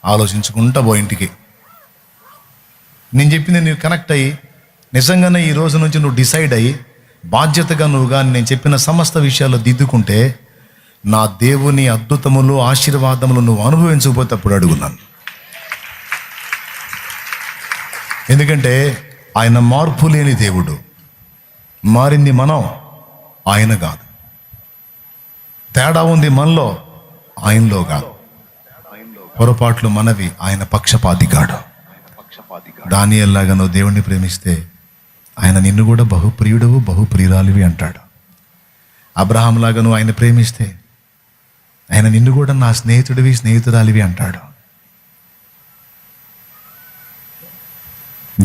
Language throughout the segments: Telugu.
ఆలోచించుకుంటా పో ఇంటికి. నేను చెప్పింది నువ్వు కనెక్ట్ అయ్యి నిజంగానే ఈ రోజు నుంచి నువ్వు డిసైడ్ అయ్యి బాధ్యతగా నువ్వు కానీ నేను చెప్పిన సమస్త విషయాల్లో దిద్దుకుంటే నా దేవుని అద్భుతములు ఆశీర్వాదములు నువ్వు అనుభవించకపోతే అప్పుడు అడుగున్నాను. ఎందుకంటే ఆయన మార్పు లేని దేవుడు. మారింది మనం, ఆయన కాదు. తేడా ఉంది మనలో, ఆయనలో కాదు. పొరపాట్లు మనవి, ఆయన పక్షపాతి కాడు. దానియేలులాగా నువ్వు దేవుణ్ణి ప్రేమిస్తే ఆయన నిన్ను కూడా బహుప్రియుడవు బహుప్రియురాలివి అంటాడు. అబ్రహాంలాగా నువ్వు ఆయన ప్రేమిస్తే ఆయన నిన్ను కూడా నా స్నేహితుడివి స్నేహితురాలివి అంటాడు.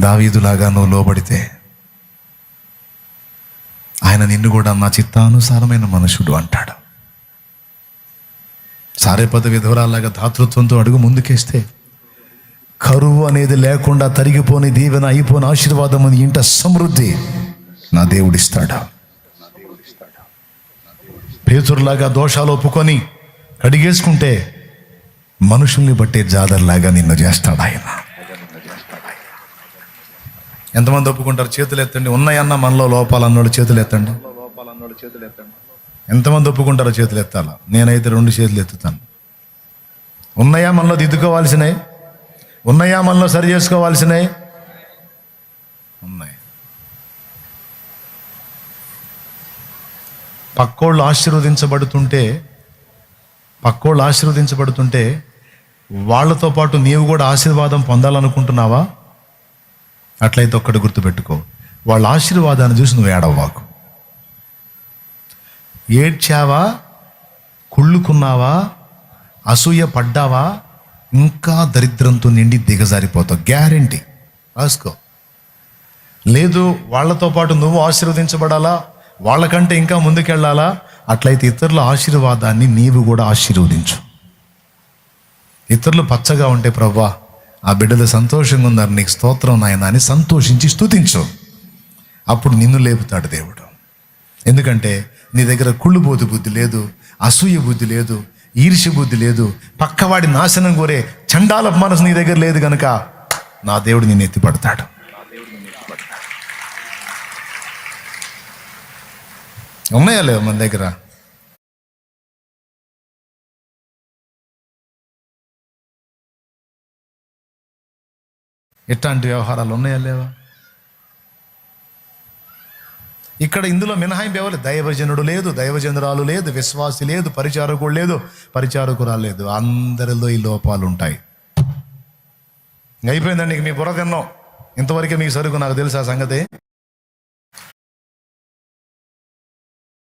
దావీదులాగా నువ్వు లోబడితే ఆయన నిన్ను కూడా నా చిత్తానుసారమైన మనుషుడు అంటాడు. సారేపద విధవరాల్లాగా దాతృత్వంతో అడుగు ముందుకేస్తే కరువు అనేది లేకుండా తరిగిపోని దీవెన అయిపోని ఆశీర్వాదం అని ఇంట సమృద్ధి నా దేవుడిస్తాడు. పేతురులాగా దోషాలు ఒప్పుకొని కడిగేసుకుంటే మనుషుల్ని బట్టే జాదర్లాగా నిన్ను చేస్తాడు ఆయన. ఎంతమంది ఒప్పుకుంటారు? చేతులు ఎత్తండి. ఉన్నాయన్న మనలో లోపాలు అన్నోళ్ళు చేతులు ఎత్తండి. ఎంతమంది ఒప్పుకుంటారో చేతులు ఎత్తాలా? నేనైతే 2 చేతులు ఎత్తుతాను. ఉన్నాయా మనలో దిద్దుకోవాల్సినవి? ఉన్నాయా మనలో సరి చేసుకోవాల్సినవి? ఉన్నాయి. పక్కోళ్ళు ఆశీర్వదించబడుతుంటే వాళ్ళతో పాటు నీవు కూడా ఆశీర్వాదం పొందాలనుకుంటున్నావా? అట్లయితే ఒక్కటి గుర్తుపెట్టుకో, వాళ్ళ ఆశీర్వాదాన్ని చూసి నువ్వు ఏడవ్వాకు. ఏడ్చావా, కుళ్ళుకున్నావా, అసూయ పడ్డావా, ఇంకా దరిద్రంతో నిండి దిగజారిపోతావు. గ్యారెంటీ రాసుకో. లేదు వాళ్ళతో పాటు నువ్వు ఆశీర్వదించబడాలా, వాళ్ళకంటే ఇంకా ముందుకెళ్ళాలా, అట్లయితే ఇతరుల ఆశీర్వాదాన్ని నీవు కూడా ఆశీర్వదించు. ఇతరులు పచ్చగా ఉంటే ప్రభువా ఆ బిడ్డలు సంతోషంగా ఉన్నారు, నీకు స్తోత్రం నాయన అని సంతోషించి స్తుతించు. అప్పుడు నిన్ను లేపుతాడు దేవుడు. ఎందుకంటే నీ దగ్గర కుళ్ళుబోతు బుద్ధి లేదు, అసూయ బుద్ధి లేదు, ఈర్ష్య బుద్ధి లేదు, పక్కవాడి నాశనం కోరే చండాల మనసు నీ దగ్గర లేదు కనుక నా దేవుడు నిన్ను ఎత్తిపడతాడు. ఉన్నాయా లేవు మన దగ్గర? ఎట్లాంటి వ్యవహారాలు ఉన్నాయా లేవా? ఇక్కడ ఇందులో మినహాయింపు ఎవరు? దైవజనుడు లేదు, దైవజనురాలు లేదు, విశ్వాసి లేదు, పరిచారకుడు లేదు, పరిచారకురాలు లేదు. అందరిలో ఈ లోపాలు ఉంటాయి. అయిపోయిందండి, మీ బుర్ర తిన్నాం. ఇంతవరకే మీకు సరుకు. నాకు తెలుసు ఆ సంగతి.